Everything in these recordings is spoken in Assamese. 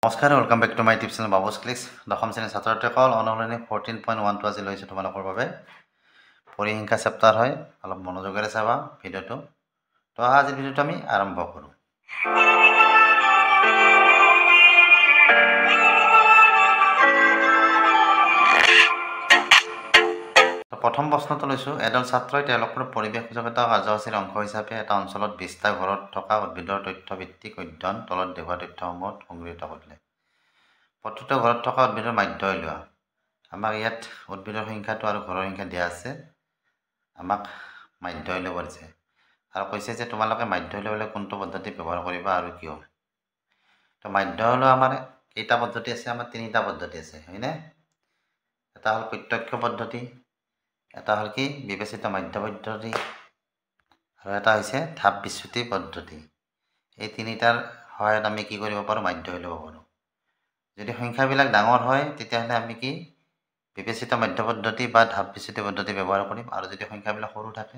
নমস্কাৰ welcome back to my tips and বাবুছ ক্লিক্স দশম শ্ৰেণীৰ ছাত্ৰসকল অনুশীলনী 14.1 আজি লৈছোঁ তোমালোকৰ বাবে পৰিসংখ্যা চেপ্টাৰ হয় অলপ মনোযোগেৰে চাবা ভিডিঅ'টো তো আজিৰ ভিডিঅ'টো আমি আৰম্ভ কৰোঁ প্ৰথম প্ৰশ্নটো লৈছোঁ এডাল ছাত্ৰই তেওঁলোকৰ পৰিৱেশ সজাগতা কাৰ্যসূচীৰ অংশ হিচাপে এটা অঞ্চলত 20টা ঘৰত থকা উদ্ভিদৰ তথ্য ভিত্তিক অধ্যয়ন তলত দেখুওৱা তথ্যসমূহ সংগৃহীত কৰিলে প্ৰতিটো ঘৰত থকা উদ্ভিদৰ মাধ্য উলিওৱা আমাক ইয়াত উদ্ভিদৰ সংখ্যাটো আৰু ঘৰৰ সংখ্যা দিয়া আছে আমাক মাধ্য উলিয়াব দিছে আৰু কৈছে যে তোমালোকে মাধ্য উলিয়াবলৈ কোনটো পদ্ধতি ব্যৱহাৰ কৰিবা আৰু কিয় তো মাধ্য উলিওৱা আমাৰ কেইটা পদ্ধতি আছে আমাৰ তিনিটা পদ্ধতি আছে হয়নে এটা হ'ল প্ৰত্যক্ষ পদ্ধতি এটা হ'ল কি বিবেচিত মাধ্য পদ্ধতি আৰু এটা হৈছে ধাপ বিচ্যুতি পদ্ধতি এই তিনিটাৰ সহায়ত আমি কি কৰিব পাৰোঁ মাধ্য উলিয়াব পাৰোঁ যদি সংখ্যাবিলাক ডাঙৰ হয় তেতিয়াহ'লে আমি কি বিবেচিত মাধ্য পদ্ধতি বা ধাপ বিচ্যুতি পদ্ধতি ব্যৱহাৰ কৰিম আৰু যদি সংখ্যাবিলাক সৰু থাকে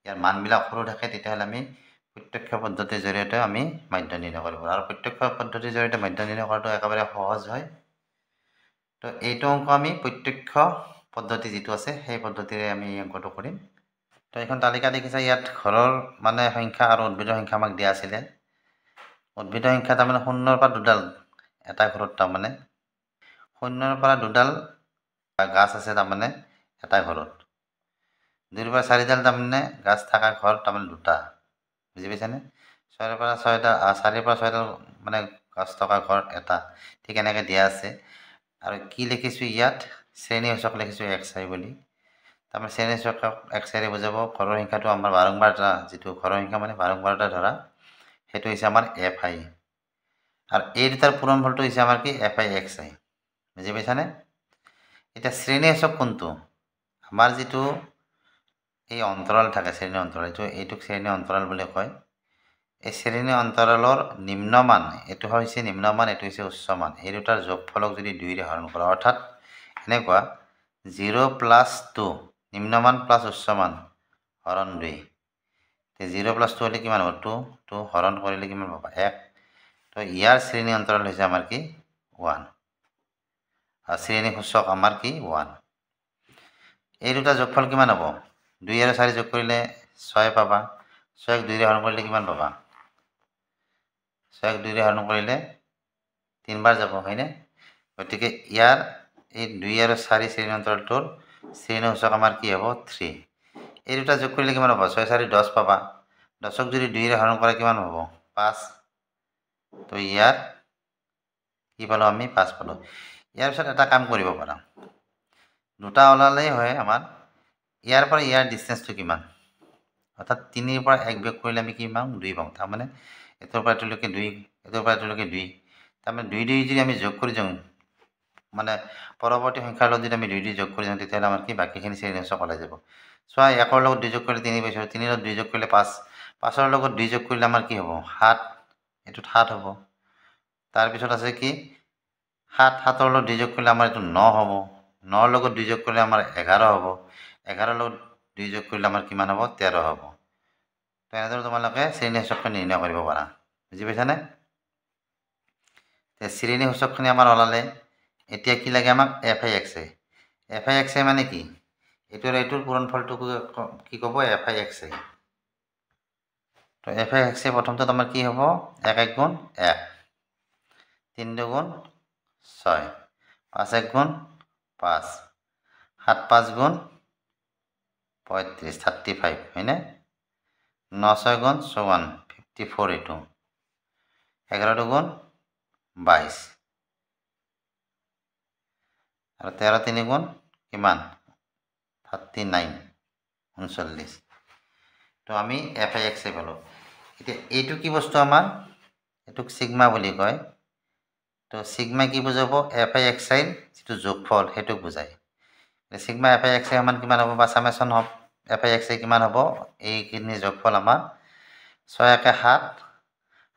ইয়াৰ মানবিলাক সৰু থাকে তেতিয়াহ'লে আমি প্ৰত্যক্ষ পদ্ধতিৰ জৰিয়তে আমি মাধ্য নিৰ্ণয় কৰিব পাৰোঁ আৰু প্ৰত্যক্ষ পদ্ধতিৰ জৰিয়তে মাধ্য নিৰ্ণয় কৰাটো একেবাৰে সহজ হয় তো এইটো অংক আমি প্ৰত্যক্ষ পদ্ধতি যিটো আছে সেই পদ্ধতিৰে আমি এই অংকটো কৰিম তো এখন তালিকা দেখিছা ইয়াত ঘৰৰ মানে সংখ্যা আৰু উদ্ভিদৰ সংখ্যা আমাক দিয়া আছিলে উদ্ভিদৰ সংখ্যা তাৰমানে 0ৰ পৰা 2ডাল এটা ঘৰত তাৰমানে 0ৰ পৰা 2ডাল গাছ আছে তাৰমানে এটা ঘৰত 2ৰ পৰা 4ডাল তাৰমানে গাছ থকা ঘৰ তাৰমানে দুটা বুজি পাইছানে 4ৰ পৰা 6ডাল মানে গাছ থকা ঘৰ এটা ঠিক এনেকৈ দিয়া আছে আৰু কি লিখিছোঁ ইয়াত শ্ৰেণী সূচক লিখিছোঁ xi বুলি তাৰমানে শ্ৰেণী সূচক xi বুজাব ঘৰৰ সংখ্যাটো আমাৰ বাৰম্বাৰটা যিটো ঘৰৰ সংখ্যা মানে বাৰম্বাৰটা ধৰা সেইটো হৈছে আমাৰ fi আৰু এই দুটাৰ পূৰণফলটো হৈছে আমাৰ কি fi xi বুজি পাইছানে এটা শ্ৰেণী সূচক কোনটো আমাৰ যিটো এই অন্তৰাল থাকে শ্ৰেণী অন্তৰাল এইটোক শ্ৰেণী অন্তৰাল বুলি কয় এই শ্ৰেণী অন্তৰালৰ নিম্নমান এইটো হৈছে নিম্নমান এইটো হৈছে উচ্চমান এই দুটাৰ যোগফলক যদি 2ৰে হৰণ কৰা অৰ্থাৎ এনেকুৱা 0 + 2 নিম্নমান প্লাছ উচ্চমান হৰণ 2 তে 0 + 2 হলে কিমান হ'ব 2 হৰণ কৰিলে কিমান পাবা 1 তো ইয়াৰ শ্ৰেণী অন্তৰাল হৈছে আমাৰ কি 1 আৰু শ্ৰেণী সূচক আমাৰ কি 1 এই দুটা যোগফল কিমান হ'ব 2 আৰু 4 যোগ কৰিলে 6 পাবা 6ক 2ৰে হৰণ কৰিলে কিমান পাবা 6ক 2ৰে হৰণ কৰিলে 3বাৰ যাব হয়নে গতিকে ইয়াৰ এই 2 আৰু 4 শ্ৰেণী অন্তৰালটোৰ শ্ৰেণী সূচক আমাৰ কি হ'ব 3 এই দুটা যোগ কৰিলে কিমান হ'ব 6 4 10 পাবা 10ক যদি 2ৰে হৰণ কৰে কিমান হ'ব 5 তো ইয়াৰ কি পালো আমি 5 পালো ইয়াৰ পিছত এটা কাম কৰিব পাৰা দুটা ওলালেই হয় আমাৰ ইয়াৰ পৰা ইয়াৰ ডিসটেন্সটো কিমান অৰ্থাৎ 3ৰ পৰা 1 বিয়োগ কৰিলে আমি কি পাম 2 পাম তাৰমানে এটোৰ পৰা এটোলৈকে 2 এটোৰ পৰা এটোলৈকে 2 তাৰমানে 2 যদি আমি যোগ কৰি যাওঁ মানে পৰৱৰ্তী সংখ্যাৰ লগত যদি আমি 2 যোগ কৰি যাওঁ তেতিয়াহ'লে আমাৰ কি বাকীখিনি শ্ৰেণী সূচক ওলাই যাব চোৱা 1ৰ লগত 2 যোগ কৰিলে 3 পাইছোঁ 3ৰ লগত 2 যোগ কৰিলে 5 5ৰ লগত 2 যোগ কৰিলে আমাৰ কি হ'ব 7 এটোত 7 হ'ব তাৰপিছত আছে কি 7ৰ লগত 2 যোগ কৰিলে আমাৰ এইটো 9 হ'ব 9ৰ লগত 2 যোগ কৰিলে আমাৰ 11 হ'ব 11ৰ লগত 2 যোগ কৰিলে আমাৰ কিমান হ'ব 13 হ'ব তো এনেদৰে তোমালোকে শ্ৰেণী সূচকটো নিৰ্ণয় কৰিব পাৰা বুজি পাইছানে তে শ্ৰেণী সূচকখিনি আমাৰ ওলালে এতিয়া কি লাগে আমাক fi xi মানে কি এইটোৰ পূৰণফলটো কি ক'ব fi xi তো fi xi প্ৰথমটো আমাৰ কি হ'ব 1 1 গুণ 1 3 2 গুণ 6 5 1 গুণ 5 7 5 গুণ 35 35 হয়নে 9 6 গুণ 54 54 এইটো 11 গুণ 22 আৰু 13 3 গুণ কিমান 39 39 তো আমি fi xi পালো এতিয়া এইটো কি বস্তু আমাৰ এটোক সিগমা বুলি কয় তো সিগমা কি বুজাব fi xi যেটো যোগফল হেতুক বুজায় সিগমা fi xi সমান কিমান হ'ব বা সামেশন হ'ব fi xi কিমান হ'ব এইখিনি যোগফল আমাৰ 6 1 7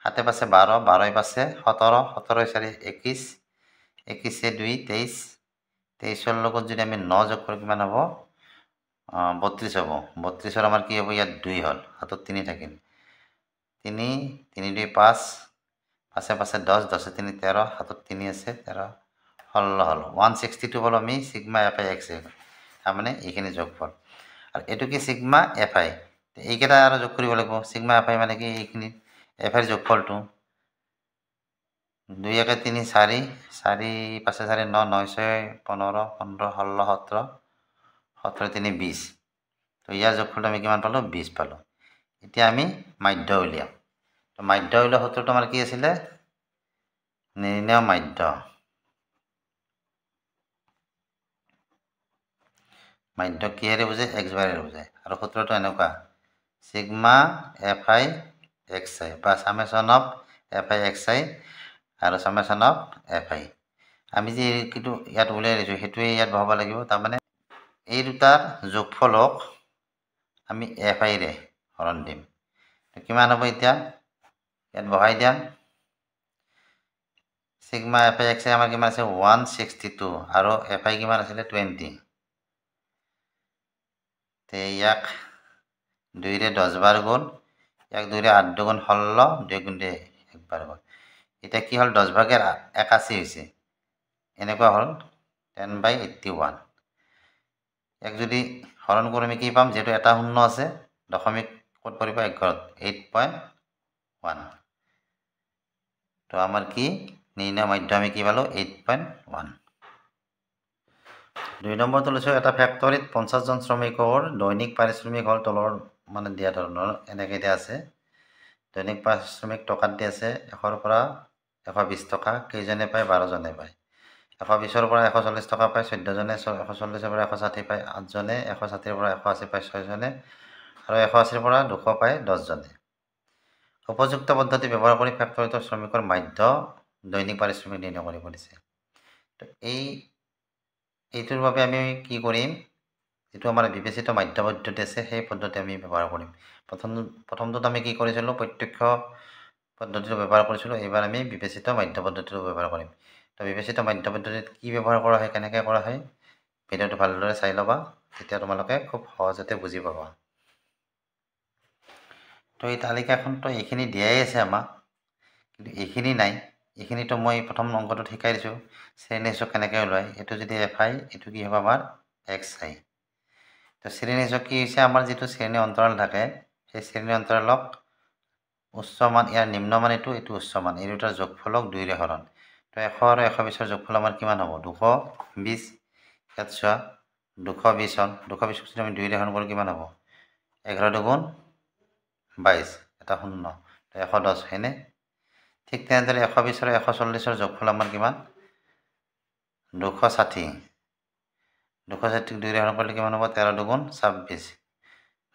7 পাছে 12 12 পাছে 17 17 4 21 21 2 23 23ৰ লগত যদি আমি 9 যোগ কৰো কিমান হ'ব 32 হ'ব 32ৰ আমাৰ কি হ'ব ইয়াত 2 হ'ল হাতত 3 থাকিল 3 3 2 5 পাছে পাছে 10 10 3 13 হাতত 3 আছে 13 16 হল 162 হল আমি সিগমা এফআই এক্স তাৰমানে এইখিনি যোগফল আৰু এটো কি সিগমা এফআই এইকেইটা আৰু যোগ কৰিব লাগিব সিগমা এফআই মানে কি এইখিনি এফআই যোগফলটো 2 1 3 4 4 5 4 9 9 6 15 15 16 17 17 3 20 তো ইয়াৰ যোগফলটো আমি কিমান পালো 20 পালো এতিয়া আমি মাধ্য উলিয়াম তো মাধ্য উলিওৱা সূত্ৰটো আমাৰ কি আছিল নিৰ্ণয় মাধ্য কিহেৰে বুজায় এক্স বাৰেৰে বুজায় আৰু সূত্ৰটো এনেকুৱা সিগমা এফ আই এক্স আই বা সামেশ্যন অফ এফ আই এক্স আই আৰু সামেশ্যন অফ এফ আই আমি যে কিন্তু ইয়াত উলিয়াই দিছোঁ সেইটোৱে ইয়াত বহাব লাগিব তাৰমানে এই দুটাৰ যোগফলক আমি এফ আইৰে হৰণ দিম কিমান হ'ব এতিয়া ইয়াত বহাই দিয়া সিগমা এফ আই এক্স আই আমাৰ কিমান আছে 162 আৰু এফ আই কিমান আছিলে 20 তে ইয়াক 2 ৰে 10 বাৰ গ'ল ইয়াক 2 ৰে 8 দুগুণ 16 2 গুণ 2 একবাৰ গ'ল এতিয়া কি হ'ল 10 ভাগেৰ 81 হৈছে এনেকুৱা হ'ল 10/81 ইয়াক যদি হৰণ কৰি আমি কি পাম যেটো এটা শূন্য আছে দশমিক ক'ত পৰিব একঘৰত 8.1 তো আমাৰ কি নিৰ্ণয় মাধ্য আমি কি পালো 8.1 2 নম্বৰটো লৈছো এটা ফ্যাক্টৰীত 50 জন শ্ৰমিকৰ দৈনিক পাৰিশ্ৰমিক হল তলৰ মানে দিয়া ধৰণৰ এনেকৈ দিয়া আছে দৈনিক পাৰিশ্ৰমিক টকাত দিয়া আছে 100 পৰা 120 টকা কেইজনে পায় 12 জনে পায় 120 পৰা 140 টকা পায় 14 জনে 140 পৰা 160 পায় 8 জনে 160 পৰা 180 পায় 6 জনে আৰু 180 পৰা 200 পায় 10 জনে উপযুক্ত পদ্ধতি ব্যৱহাৰ কৰি ফ্যাক্টৰীটোৰ শ্ৰমিকৰ মাধ্য দৈনিক পাৰিশ্ৰমিক নিৰ্ণয় কৰিব দিছে তো এইটোৰ বাবে আমি কি কৰিম যেটো আমাৰ বিবেচিত মাধ্য পদ্ধতি আছে সেই পদ্ধতি আমি ব্যৱহাৰ কৰিম প্ৰথমটো আমি কি কৰিছিলো প্ৰত্যক্ষ পদ্ধতিটো ব্যৱহাৰ কৰিছিলো এবাৰ আমি বিবেচিত মাধ্য পদ্ধতিটো ব্যৱহাৰ কৰিম তো বিবেচিত মাধ্য পদ্ধতিত কি ব্যৱহাৰ কৰা হয় কেনেকৈ কৰা হয় ভিডিওটো ভালদৰে চাই লবা তেতিয়া তোমালোকে খুব সহজতে বুজি পাবা তো এই তালিকাখন তো এইখিনি দিয়াই আছে আমাক কিন্তু এইখিনি নাই এইখিনিতো মই প্ৰথম অংকটোত শিকাই দিছোঁ শ্ৰেণীচক কেনেকৈ ওলায় এইটো যদি এফ আই এইটো কি হ'ব আমাৰ এক্স আই তো শ্ৰেণীচক কি হৈছে আমাৰ যিটো শ্ৰেণী অন্তৰাল থাকে সেই শ্ৰেণী অন্তৰালক উচ্চ মান ইয়াৰ নিম্ন মান এইটো উচ্চ মান এই দুটাৰ যোগফলক 2 ৰে হৰণ তো 100 আৰু 120 ৰ যোগফল আমাৰ কিমান হ'ব 220 ইয়াত চোৱা 220 হ'ল 220 যদি আমি 2 ৰে হৰণ কৰোঁ কিমান হ'ব 11 দুগুণ 22 এটা শূন্য 110 হয়নে ঠিক তেনেদৰে 120 আৰু 140 ৰ যোগফল আমাৰ কিমান 260 260 2 ৰে হৰণ কৰিলে কিমান হ'ব 13 দুগুণ 26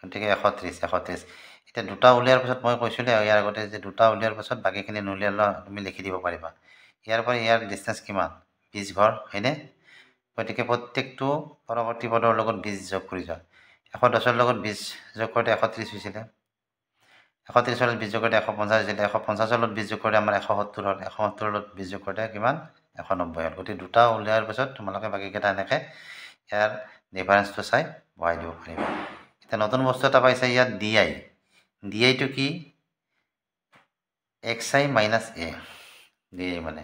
গতিকে 130 এতিয়া দুটা উলিয়াৰ পিছত মই কৈছিলোঁ ইয়াৰ আগতে যে দুটা উলিয়াৰ পিছত বাকিখিনি নুলিয়ালে তুমি লিখি দিব পাৰিবা ইয়াৰ পৰা ইয়াৰ ডিসটেন্স কিমান 20 ঘৰ হয়নে গতিকে প্ৰত্যেকটো পৰৱৰ্তী পদৰ লগত 20 যোগ কৰি যোৱা 110 ৰ লগত 20 যোগ কৰোঁতে 130 হৈছিলে 130 ৰ লগত 20 যোগ কৰোঁতে 150 হৈছিলে 150 ৰ লগত 20 যোগ কৰোঁতে আমাৰ 170 হ'ল 170 ৰ লগত 20 যোগ কৰোঁতে কিমান 190 হ'ল গতিকে দুটা উলিয়াৰ পিছত তোমালোকে বাকিকেইটা এনেকৈ ইয়াৰ ডিফাৰেন্সটো চাই বহাই দিব পাৰিবা এটা নতুন বস্তু এটা পাইছে ইয়াত di টো কি xi minus a di মানে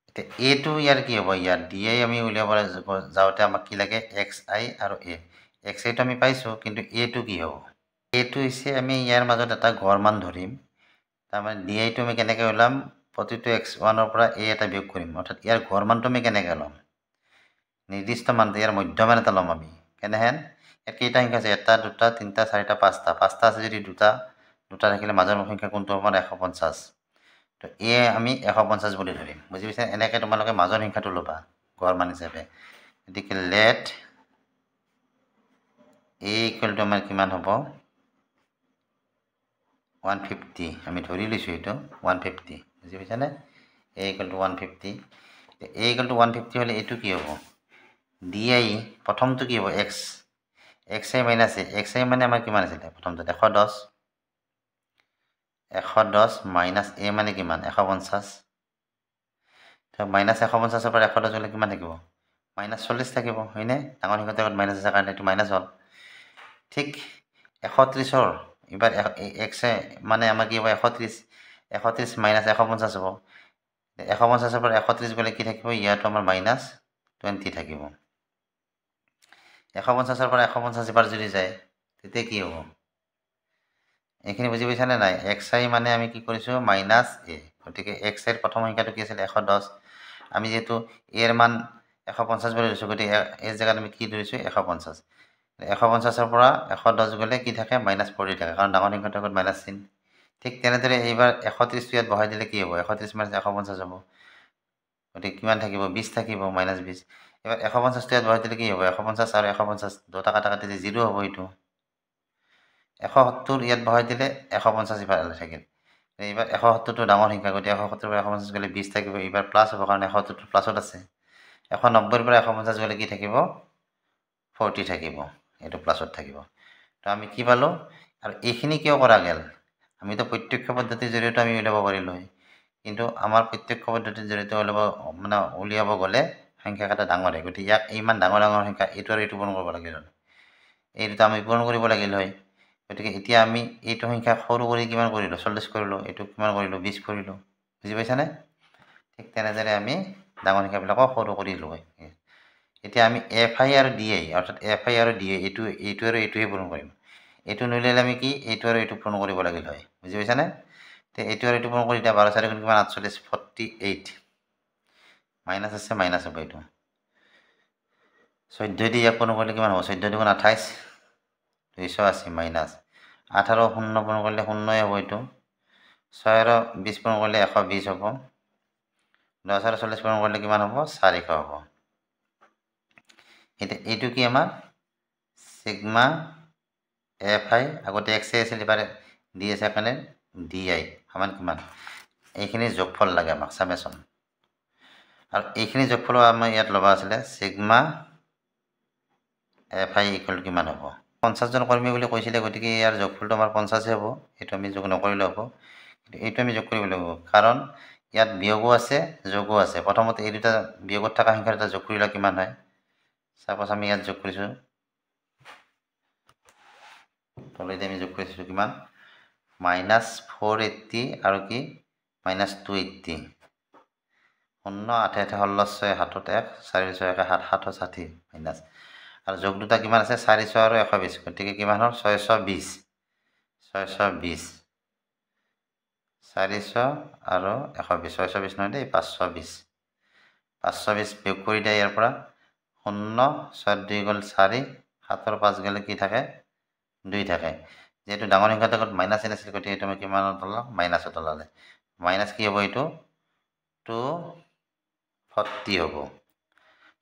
এটা a টো ইয়াৰ কি হ'ব ইয়াত di আমি উলিয়াব যাওঁতে আমাক কি লাগে xi আৰু a xi টো আমি পাইছো কিন্তু a টো কি হ'ব a টো হৈছে আমি ইয়াৰ মাজত এটা গড় মান ধৰিম তাৰমানে di টো আমি কেনেকৈ ওলাম প্ৰতিটো x1 ৰ পৰা a এটা বিয়োগ কৰিম অৰ্থাৎ ইয়াৰ গড় মানটো আমি কেনেকৈ ল'ম নিৰ্দিষ্ট মানটো ইয়াৰ মধ্যমান এটা ল'ম আমি কেনেহেন ইয়াত কেইটা সংখ্যা আছে 1 2 3 4 5টা আছে যদি দুটা থাকিলে মাজৰ সংখ্যা কোনটো হ'ব 150 তো এ আমি 150 বুলি ধৰিম বুজি পাইছা এনেকৈ তোমালোকে মাজৰ সংখ্যাটো ল'বা গড় মান হিচাপে গতিকে লেট a ইকুৱেল টু আমাৰ কিমান হ'ব 150 আমি ধৰি লৈছোঁ এইটো 150 বুজি পাইছানে a equal to 150 a equal to 150 হ'লে এইটো কি হ'ব di প্ৰথমটো কি হ'ব xi minus a xi মানে আমাৰ কিমান আছিলে প্ৰথমটো 110 minus a মানে কিমান 150 তো minus 150 ৰ পৰা 110 হ'লে কিমান থাকিব minus 40 থাকিব হয়নে ডাঙৰ সংখ্যাটোৰ আগত minus আছে কাৰণে এইটো minus হ'ল ঠিক 130 ৰ এবাৰ xi মানে আমাৰ কি হ'ব 130 130 মাইনাছ 150 হ'ব 150 পৰা 130 গ'লে কি থাকিব ইয়াতো আমাৰ -20 থাকিব 150 পৰা 150 এবাৰ যদি যায় তেতিয়া কি হ'ব এইখিনি বুজি পাইছানে নাই xi মানে আমি কি কৰিছোঁ -a গতিকে xi ৰ প্ৰথম সংখ্যাটো কি আছিল 110 আমি যেহেতু a ৰ মান 150 বুলি লৈছোঁ গতিকে এই জেগাত আমি কি ধৰিছোঁ 150 150 পৰা 110 গ'লে কি থাকে -40 থাকে কাৰণ ডাঙৰ সংখ্যাটোৰ আগত মাইনাছ চিন ঠিক তেনেদৰে এইবাৰ 130 ইয়াত বহাই দিলে কি হ'ব 130 - 150 হ'ব গতিকে কিমান থাকিব 20 থাকিব -20 এবাৰ 150 ইয়াত বহাই দিলে কি হ'ব 150 আৰু 150 দুটা কাটাকাটি 0 হ'ব এইটো 170 ইয়াত বহাই দিলে 150 ইফালে থাকিল এইবাৰ 170টো ডাঙৰ সংখ্যা গতিকে 170 পৰা 150 গ'লে 20 থাকিব এইবাৰ প্লাছ হ'ব কাৰণ 170 প্লাছত আছে 190 পৰা 150 গ'লে কি থাকিব 40 থাকিব এইটো প্লাছত থাকিব তো আমি কি পালোঁ আৰু এইখিনি কিয় কৰা গ'ল আমিতো প্ৰত্যক্ষ পদ্ধতিৰ জৰিয়তে আমি উলিয়াব পাৰিলোঁ হয় কিন্তু আমাৰ প্ৰত্যক্ষ পদ্ধতিৰ জৰিয়তে উলিয়াব গ'লে সংখ্যা এটা ডাঙৰ হয় গতিকে ইয়াক ইমান ডাঙৰ সংখ্যা এইটো আৰু এইটো পূৰণ কৰিব লাগিল হয় এই দুটা আমি পূৰণ কৰিব লাগিল হয় গতিকে এতিয়া আমি এইটো সংখ্যা সৰু কৰি কিমান কৰিলোঁ 40 কৰিলোঁ এইটো কিমান কৰিলোঁ 20 কৰিলোঁ বুজি পাইছানে ঠিক তেনেদৰে আমি ডাঙৰ সংখ্যাবিলাকক সৰু কৰিলোঁ হয় এতিয়া আমি fi আৰু di অৰ্থাৎ fi আৰু di এইটো আৰু এইটোহে পূৰণ কৰিম এইটো নলিয়ালে আমি কি এইটো আৰু এইটো পূৰণ কৰিব লাগিল হয় বুজি পাইছানে তে এইটো আৰু এইটো পূৰণ কৰি এতিয়া 12 4 কিমান 48 48 মাইনাছ আছে মাইনাছ হ'ব এইটো 14 দি ইয়াক পূৰণ কৰিলে কিমান হ'ব 14 দুগুণ 28 280 মাইনাছ 18 0 পূৰণ কৰিলে 0 হ'ব এইটো 6 আৰু 20 পূৰণ কৰিলে 120 হ'ব 10 আৰু 40 পূৰণ কৰিলে কিমান হ'ব 400 হ'ব এতিয়া এইটো কি আমাৰ সিগমা fi আগতে xi আছিল এবাৰ দি আছে কাৰণে di সমান কিমান এইখিনি যোগফল লাগে আমাক সামেশন আৰু এইখিনি যোগফল আমাৰ ইয়াত ল'বা আছিলে সিগমা fi ইকুৱেল কিমান হ'ব 50 জন কৰ্মী বুলি কৈছিলে গতিকে ইয়াৰ যোগফলটো আমাৰ 50 হ'ব এইটো আমি যোগ নকৰিলে হ'ব কিন্তু এইটো আমি যোগ কৰিব লাগিব কাৰণ ইয়াত বিয়োগো আছে যোগো আছে প্ৰথমতে এই দুটা বিয়োগত থকা সংখ্যাৰ এটা যোগ কৰিলে কিমান হয় সাপোজ আমি ইয়াত যোগ কৰিছোঁ তলতে আমি যোগ কৰিছোঁ কিমান -480 আৰু কি -280 0 8 8 16 6 7 1 4 6 1 7 7 60 মাইনাছ আৰু যোগ দুটা কিমান আছে 400 আৰু 120 গতিকে কিমান হ'ল 620 400 আৰু 120 620 নহয় দেই 520 বিয়োগ কৰি দিয়া ইয়াৰ পৰা 0 6 2 গ'ল 4 7 5 গ'লে কি থাকে 2 থাকে যেহেতু ডাঙৰ সংখ্যাটো আগত মাইনাছ চিন আছিল গতিকে এইটো আমি কিমানত ওলাম মাইনাছত ওলালে মাইনাছ কি হ'ব এইটো 240 হ'ব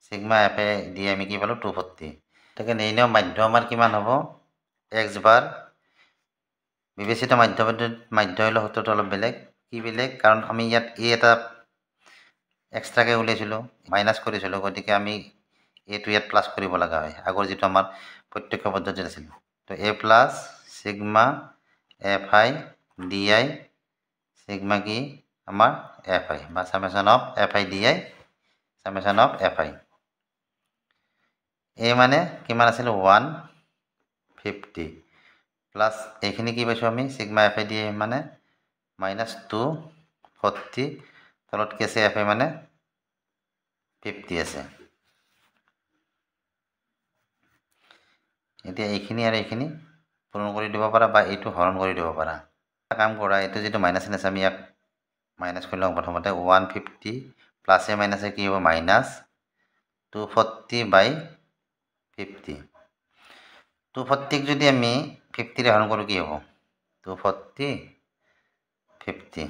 সিগমা fi দি আমি কি পালোঁ 240 গতিকে নিৰ্ণয় মাধ্য আমাৰ কিমান হ'ব x বাৰ বিবেচিত মাধ্য হলে সূত্ৰটো অলপ বেলেগ কি বেলেগ কাৰণ আমি ইয়াত a এটা এক্সট্ৰাকৈ উলিয়াইছিলোঁ মাইনাছ কৰিছিলোঁ গতিকে আমি এইটো ইয়াত প্লাছ কৰিব লগা হয় আগৰ যিটো আমাৰ প্ৰত্যক্ষ পদ্ধতি আছিল তো a plus sigma fi di sigma কি আমাৰ fi বা summation of fi di summation of fi a মানে কিমান আছিল 150 প্লাছ এইখিনি কি পাইছোঁ আমি সিগমা fi di মানে -240 তলত কি আছে fi মানে 50 আছে এতিয়া এইখিনি আৰু এইখিনি পূৰণ কৰি দিব পাৰা বা এইটো হৰণ কৰি দিব পাৰা কাম কৰা এইটো যিটো মাইনাছ চিন আছে আমি ইয়াক মাইনাছ কৰি লওঁ প্ৰথমতে 150 প্লাছে মাইনাছে কি হ'ব -240/50 240ক যদি আমি 50ৰে হৰণ কৰোঁ কি হ'ব 240 50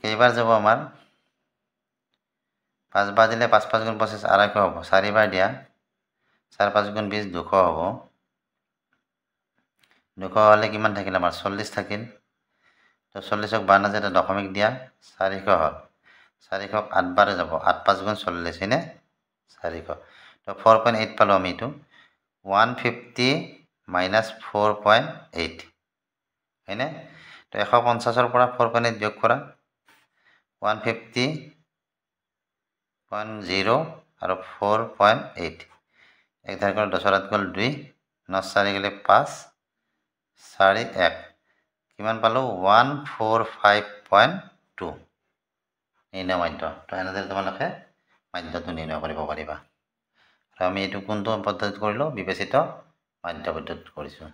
কেইবাৰ যাব আমাৰ 5 বাৰ দিলে 5 5 গুণ 25 250 হ'ব 4 বাৰ দিয়া 4 5 গুণ 20 200 হ'ব 200 হ'লে কিমান থাকিল আমাৰ 40 থাকিল তো 40ক 52 এটা দশমিক দিয়া 400 হ'ল 400ক 8 বাৰে যাব 8 5 গুণ 40 হয়নে 400 তো 4.8 পালোঁ আমি এইটো 150 - 4.8 হয়নে তো 150ৰ পৰা 4.8 বিয়োগ কৰা 150.0 আৰু 4.8 এক ধাৰ গ'ল 10 ৰ গ'ল 2 9 4 গ'লে 5 4 1 কিমান পালোঁ 145.8 টু নিৰ্ণয় মাধ্য তো এনেদৰে তোমালোকে মাধ্যটো নিৰ্ণয় কৰিব পাৰিবা আৰু আমি এইটো কোনটো পদ্ধতিত কৰিলোঁ বিবেচিত মাধ্য পদ্ধতিত কৰিছোঁ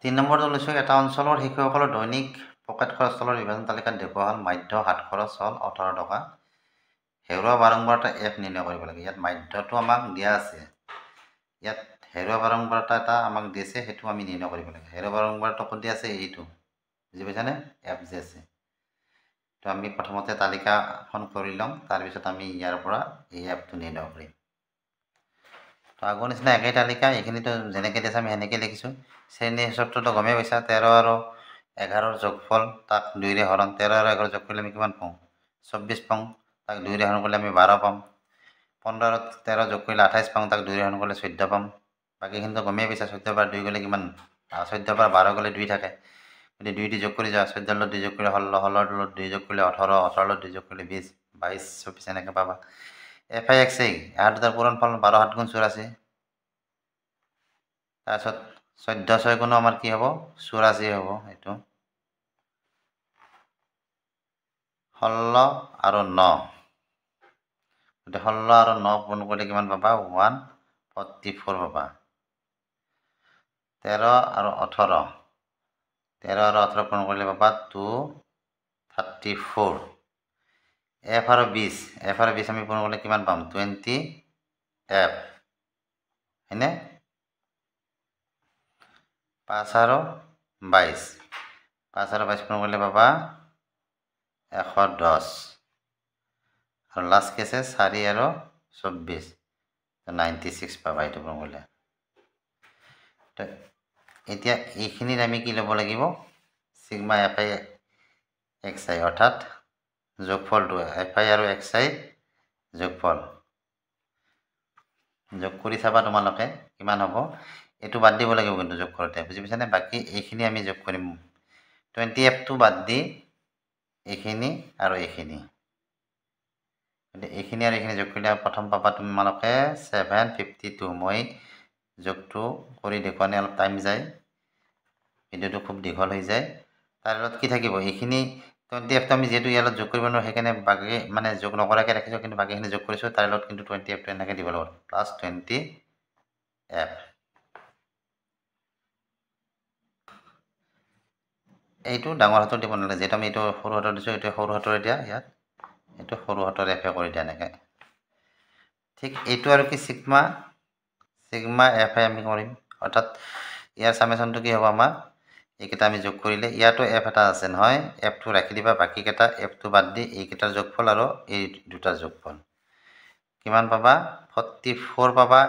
3 নম্বৰটো লৈছোঁ এটা অঞ্চলৰ শিশুসকলৰ দৈনিক পকেট খৰচ তলৰ বিভাজন তালিকাত দেখুওৱা হ'ল মাধ্য হাত খৰচ হ'ল 18 টকা হেৰুৱা বাৰম্বাৰতা এফ নিৰ্ণয় কৰিব লাগে ইয়াত মাধ্যটো আমাক দিয়া আছে ইয়াত হেৰুৱা বাৰম্বাৰতা এটা আমাক দিছে সেইটো আমি নিৰ্ণয় কৰিব লাগে হেৰুৱা বাৰম্বাৰতা ক'ত দিয়া আছে এইটো বুজি পাইছানে এফ যে আছে তো আমি প্ৰথমতে তালিকাখন কৰি ল'ম তাৰপিছত আমি ইয়াৰ পৰা এই এফটো নিৰ্ণয় কৰিম তো আগৰ নিচিনা একেই তালিকা এইখিনিতো যেনেকৈ দিছে আমি সেনেকৈ লিখিছোঁ শ্ৰেণীৰ সূত্ৰটো গমেই পাইছা 13 আৰু 11ৰ যোগফল তাক 2ৰে হৰণ 13 আৰু 11 যোগ কৰিলে আমি কিমান পাওঁ 24 পাওঁ তাক 2ৰে হৰণ কৰিলে আমি 12 পাম 15 আৰু 13 যোগ কৰিলে 28 পাওঁ তাক 2ৰে হৰণ কৰিলে 14 পাম বাকীখিনিতো গমেই পাইছা 14 পৰা 2 গ'লে কিমান 14 পৰা 12 গ'লে 2 থাকে যদি 2 দি যোগ কৰি যোৱা 14 লগত 2 যোগ কৰিলে 16 16 লগত 2 যোগ কৰিলে 18 18 লগত 2 যোগ কৰিলে 20 22 24 এনেকৈ পাবা এফ আই এক্স আই ইয়াৰ দুটাৰ পূৰণ ফল 12 7 গুণ 84 তাৰপিছত 14 6 গুণো আমাৰ কি হ'ব 84 হ'ব এইটো 16 আৰু 9 গতিকে 16 আৰু 9 পূৰণ কৰিলে কিমান পাবা 144 পাবা 13 আৰু 18 পূৰণ কৰিলে পাবা 234 এফ আৰু 20 আমি পূৰণ কৰিলে কিমান পাম 20 এফ হয়নে 5 আৰু 22 পূৰণ কৰিলে পাবা 110 আৰু লাষ্ট কি আছে 4 আৰু 24 96 পাবা এইটো পূৰণ কৰিলে তো এতিয়া এইখিনিত আমি কি ল'ব লাগিব সিগমা এফ আই এক্স আই অৰ্থাৎ যোগফলটো এফ আই আৰু এক্স আই যোগফল যোগ কৰি চাবা তোমালোকে কিমান হ'ব এইটো বাদ দিব লাগিব কিন্তু যোগ কৰোঁতে বুজি পাইছানে বাকী এইখিনি আমি যোগ কৰিম 20 এফটো বাদ দি এইখিনি আৰু এইখিনি এইখিনি আৰু এইখিনি যোগ কৰিলে প্ৰথম পাবা তোমালোকে 752 মই যোগটো কৰি দেখুৱানে অলপ টাইম যায় ভিডিঅ'টো খুব দীঘল হৈ যায় তাৰ লগত কি থাকিব এইখিনি 20 এফটো আমি যেহেতু ইয়াত যোগ কৰিব নোৱাৰোঁ সেইকাৰণে বাকী মানে যোগ নকৰাকৈ ৰাখিছোঁ কিন্তু বাকীখিনি যোগ কৰিছোঁ তাৰ লগত কিন্তু 20 এফটো এনেকৈ দিব লাগিব প্লাছ 20 এফ এইটো ডাঙৰ হাতৰ দিব নালাগে যেহেতু আমি এইটো সৰু হাতৰ দিছোঁ এইটো সৰু হাতৰে দিয়া ইয়াত এইটো সৰু হাতৰ এফে কৰি দিয়া এনেকৈ ঠিক এইটো আৰু কি সিগমা এফ আই আমি কৰিম অৰ্থাৎ ইয়াৰ সামেশ্যনটো কি হ'ব আমাৰ এইকেইটা আমি যোগ কৰিলে ইয়াতো এফ এটা আছে নহয় এফটো ৰাখি দিবা বাকীকেইটা এফটো বাদ দি এইকেইটাৰ যোগফল আৰু এই দুটাৰ যোগফল কিমান পাবা 44 পাবা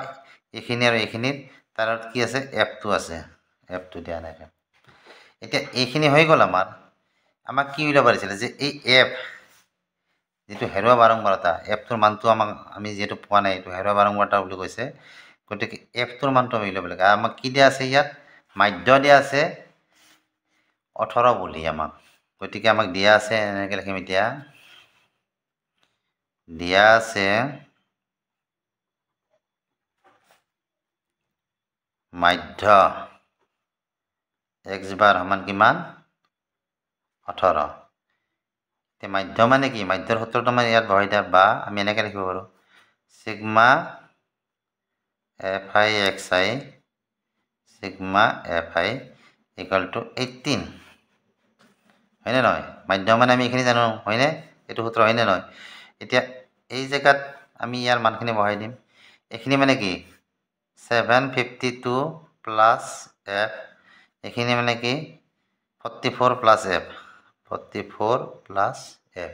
এইখিনি আৰু এইখিনিত তাৰ কি আছে এফটো আছে এফটো দিয়া নাই এতিয়া এইখিনি হৈ গ'ল আমাক কি উলিয়াব পাৰিছিলে যে এই এফ যিটো হেৰুৱা বাৰম্বাৰতা এফটোৰ মানটো আমি যিহেতু পোৱা নাই এইটো হেৰুৱা বাৰম্বাৰতা বুলি কৈছে গতিকে এফটোৰ মানটো আমি উলিয়াব লাগে আমাক কি দিয়া আছে ইয়াত মাধ্য দিয়া আছে 18 বুলি আমাক গতিকে আমাক দিয়া আছে এনেকৈ লিখিম এতিয়া দিয়া আছে মাধ্য এক্স বাৰ সমান কিমান 18 এতিয়া মাধ্য মানে কি মাধ্যৰ সূত্ৰটো আমাৰ ইয়াত বহাই দিয়া বা আমি এনেকৈ লিখিব পাৰোঁ sigma F I x I sigma F I equal to 18 হয়নে নহয় মাধ্য মানে আমি এইখিনি জানো হয়নে এইটো সূত্ৰ হয়নে নহয় এতিয়া এই জেগাত আমি ইয়াৰ মানখিনি বহাই দিম এইখিনি মানে কি 752 প্লাছ এফ এইখিনি মানে কি 44 plus F 44 plus F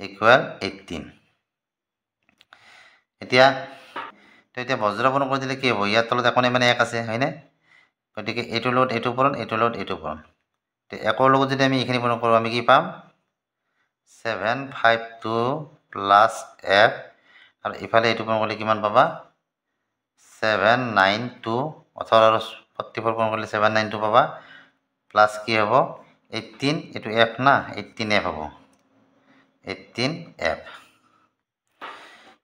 equal 18 এতিয়া বজ্ৰপূৰণ কৰি দিলে কি হ'ব ইয়াৰ তলত একোনে মানে 1 আছে হয়নে গতিকে এইটোৰ লগত এইটো পূৰণ এইটোৰ লগত এইটো পূৰণ একৰ লগত যদি আমি এইখিনি পূৰণ কৰোঁ আমি কি পাম 752 প্লাছ এফ আৰু ইফালে এইটো পূৰণ কৰিলে কিমান পাবা 792 18 আৰু 44 পূৰণ কৰিলে 792 পাবা প্লাছ কি হ'ব 18 এইটো এফ না 18 এফ হ'ব 18 এফ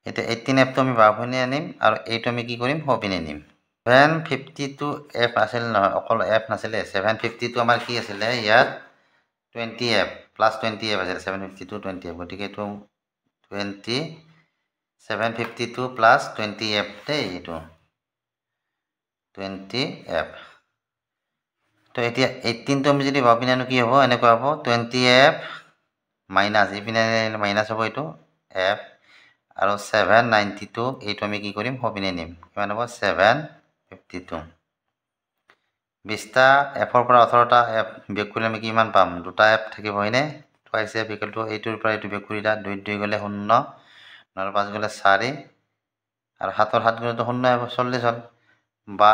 এতিয়া 18 এফটো আমি বাওঁপিনে আনিম আৰু এইটো আমি কি কৰিম সোঁপিনে আনিম 752 এফ আছিল নহয় অকল এফ নাছিলে 752 আমাৰ কি আছিলে ইয়াত 20 এফ প্লাছ 20f আছিলে 752 20f গতিকে এইটো 752 প্লাছ 20f দেই এইটো 20f তো এতিয়া 18টো আমি যদি ভাবিনে কি হ'ব এনেকুৱা হ'ব 20f মাইনাছ এইপিনে মাইনাছ হ'ব এইটো f আৰু 792 এইটো আমি কি কৰিম সপিনে নিম কিমান হ'ব 752 20টা এফৰ পৰা 18টা এফ বিয়োগ কৰিলে আমি কিমান পাম দুটা এফ থাকিব হয়নে টুৱাইছ এফ ইকুৱেল টু এইটোৰ পৰা এইটো বিয়োগ কৰিলে 2 2 গ'লে 0 9 5 গ'লে 4 আৰু 7 7 গ'লেতো 0 হ'ব 40 হ'ল বা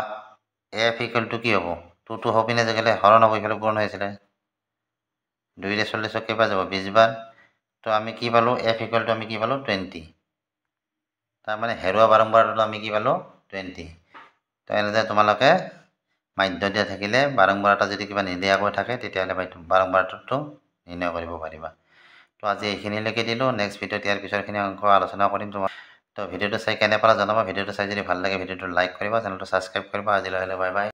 এফ ইকুৱেল টু কি হ'ব 2 2 হপিনে গ'লে হৰণ হ'ব ইফালে পূৰণ হৈছিলে 2 ৰে 40 কেইবাৰ যাব 20 বাৰ তো আমি কি পালোঁ এফ ইকুৱেল টু আমি কি পালোঁ 20 তাৰমানে হেৰুৱা বাৰম্বাৰটো আমি কি পালোঁ 20 তো এনেদৰে তোমালোকে মাধ্য দিয়া থাকিলে বাৰম্বাৰটা যদি কিবা নিদিয়াকৈ থাকে তেতিয়াহ'লে বাৰম্বাৰটো নিৰ্ণয় কৰিব পাৰিবা তো আজি এইখিনিলৈকে দিলোঁ নেক্সট ভিডিঅ'ত ইয়াৰ পিছৰখিনি অংশ আলোচনা কৰিম তোমাৰ তো ভিডিঅ'টো চাই কেনে পালা জনাবা ভিডিঅ'টো চাই যদি ভাল লাগে ভিডিঅ'টো লাইক কৰিবা চেনেলটো ছাবস্ক্ৰাইব কৰিবা আজিলৈ বাই বাই